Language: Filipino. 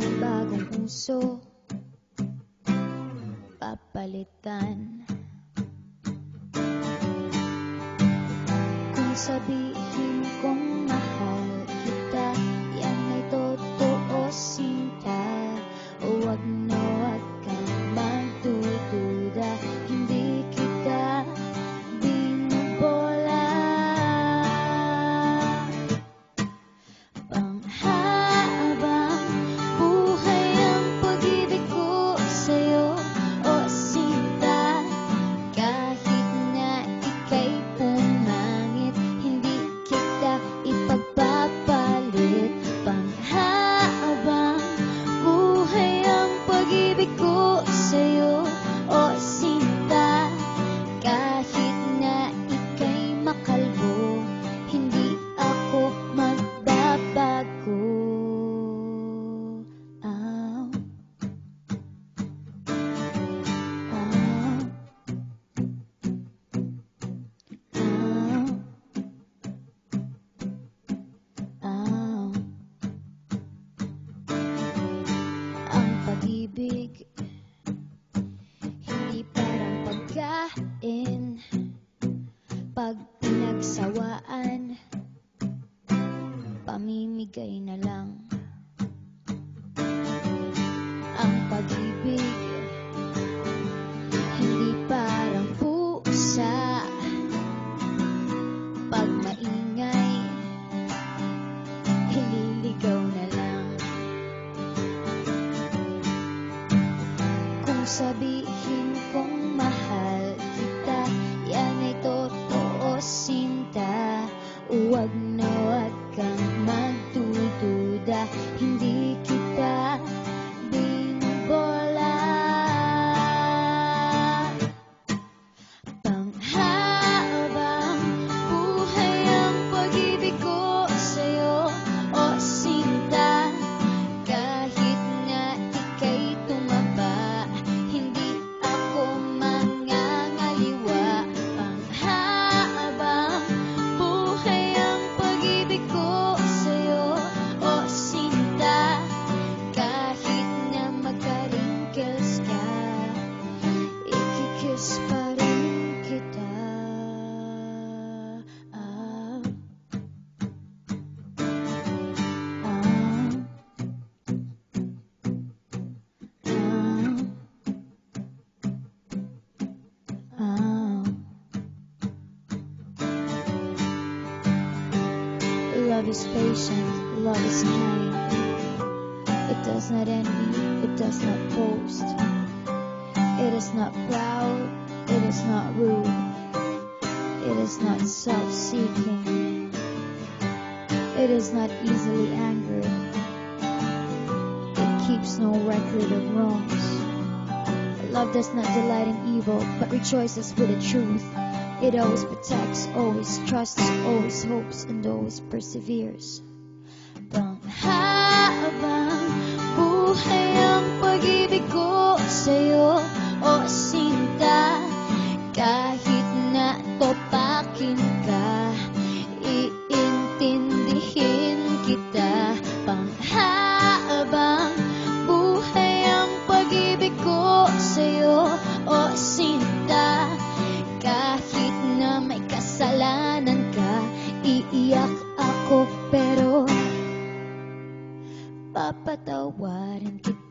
may bagong uso papalitan. Kung sabihin kong mahal kita, yan ay totoo, sinta. Huwag na huwag kang magdududa, hindi kita binubola. Panghabang buhay ang pag-ibig ko sa'yo, o sinta. Kahit na ika'y pumangit, hindi kita ipagpapalit. Panghabang buhay ang pag-ibig ko sa'yo, o sinta. Kahit na ika'y makalbo, hindi ako magbabago. Ang pag-ibig hindi parang pagkain, pag pinagsawaan, pamimigay na lang. Ang pag-ibig hindi parang pusa, pag maingay, hililigaw na lang. Kung sabihin kong mahal kita, yan ay totoo, sinta. Huwag na huwag kang magdududa, hindi kita binubola. Panghabang buhay ang pag-ibig ko sa'yo, o sinta. Kahit na ika'y tumaba, hindi ako mangangaliwa. Panghabang buhay ang pag-ibig ko sa'yo, o sinta. Kahit na magka-wrinkles ka, ikikiss pa rin kita. Love is patient, love is kind. It does not envy, it does not boast. It is not proud, it is not rude. It is not self-seeking. It is not easily angered. It keeps no record of wrongs. Love does not delight in evil, but rejoices with the truth. It always protects, always trusts, always hopes, and always perseveres. Panghabang buhay ang pag-ibig ko sa'yo, o sinta. Kahit na topakin ka, iintindihin kita. Panghabang buhay ang pag-ibig ko sa'yo, o sinta. Kahit na may kasalanan ka, iiyak ako pero papatawarin kita.